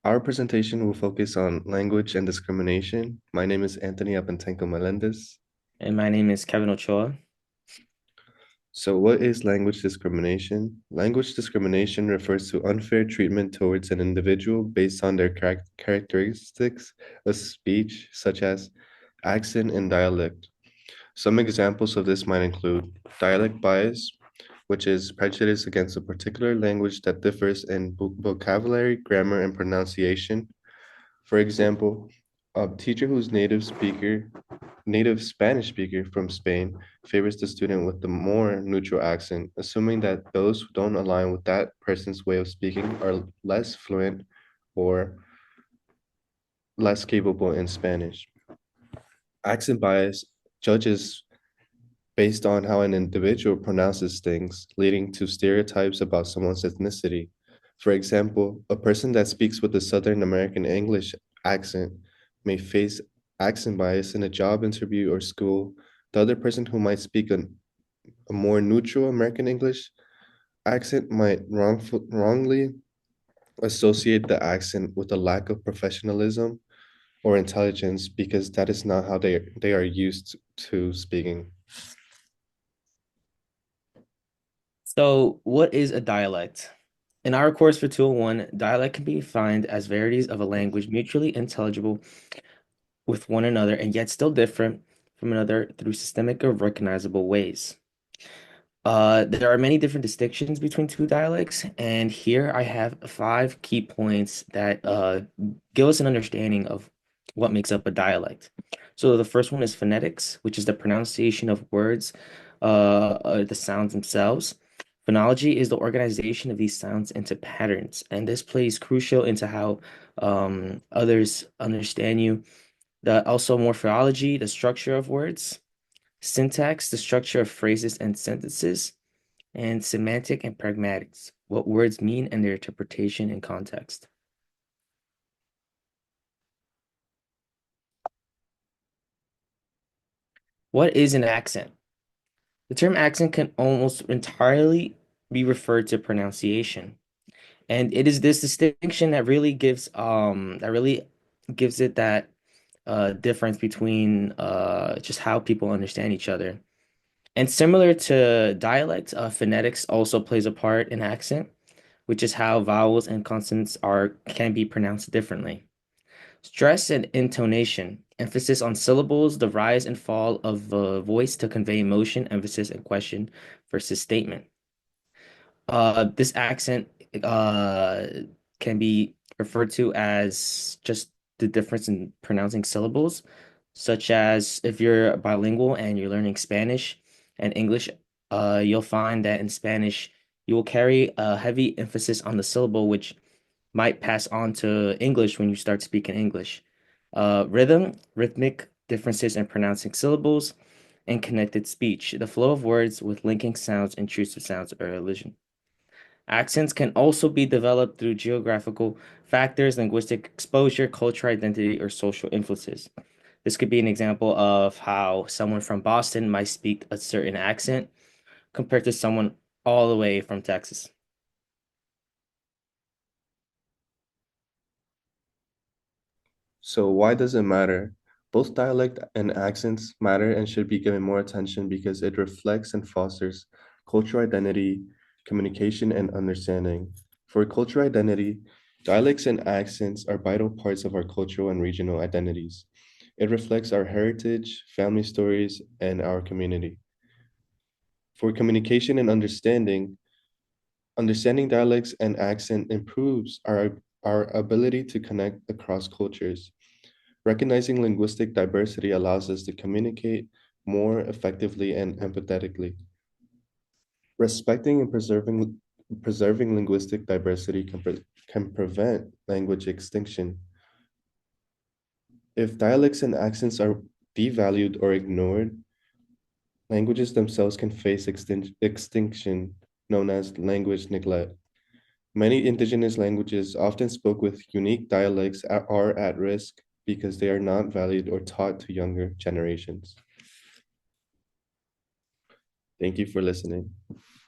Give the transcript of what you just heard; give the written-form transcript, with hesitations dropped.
Our presentation will focus on language and discrimination. My name is Anthony Apantenco Melendez. And my name is Kevin Ochoa. So what is language discrimination? Language discrimination refers to unfair treatment towards an individual based on their characteristics of speech, such as accent and dialect. Some examples of this might include dialect bias, which is prejudice against a particular language that differs in vocabulary, grammar, and pronunciation. For example, a teacher whose native Spanish speaker from Spain favors the student with the more neutral accent, assuming that those who don't align with that person's way of speaking are less fluent or less capable in Spanish. Accent bias judges based on how an individual pronounces things, leading to stereotypes about someone's ethnicity. For example, a person that speaks with a Southern American English accent may face accent bias in a job interview or school. The other person who might speak a more neutral American English accent might wrongly associate the accent with a lack of professionalism or intelligence because that is not how they are used to speaking. So, what is a dialect? In our course for 201, dialect can be defined as varieties of a language mutually intelligible with one another and yet still different from another through systemic or recognizable ways. There are many different distinctions between two dialects, and here I have five key points that give us an understanding of what makes up a dialect. So the first one is phonetics, which is the pronunciation of words, the sounds themselves. Phonology is the organization of these sounds into patterns, and this plays crucial into how others understand you. Also morphology, the structure of words. Syntax, the structure of phrases and sentences, and semantic and pragmatics, what words mean and their interpretation and context. What is an accent? The term accent can almost entirely be referred to pronunciation. And it is this distinction that really gives it that difference between just how people understand each other. And similar to dialect, phonetics also plays a part in accent, which is how vowels and consonants are can be pronounced differently. Stress and intonation, emphasis on syllables, the rise and fall of the voice to convey emotion, emphasis, and question versus statement. This accent uh, can be referred to as just the difference in pronouncing syllables, such as if you're bilingual and you're learning Spanish and English, you'll find that in Spanish, you will carry a heavy emphasis on the syllable, which might pass on to English when you start speaking English. Rhythmic differences in pronouncing syllables, and connected speech, the flow of words with linking sounds, intrusive sounds, or elision. Accents can also be developed through geographical factors, linguistic exposure, cultural identity, or social influences. This could be an example of how someone from Boston might speak a certain accent compared to someone all the way from Texas. So why does it matter? Both dialect and accents matter and should be given more attention because it reflects and fosters cultural identity, communication, and understanding. For cultural identity, dialects and accents are vital parts of our cultural and regional identities. It reflects our heritage, family stories, and our community. For communication and understanding dialects and accent improves our ability to connect across cultures. Recognizing linguistic diversity allows us to communicate more effectively and empathetically. Respecting and preserving linguistic diversity can prevent language extinction. If dialects and accents are devalued or ignored, languages themselves can face extinction, known as language neglect. Many indigenous languages, often spoke with unique dialects, are at risk because they are not valued or taught to younger generations. Thank you for listening.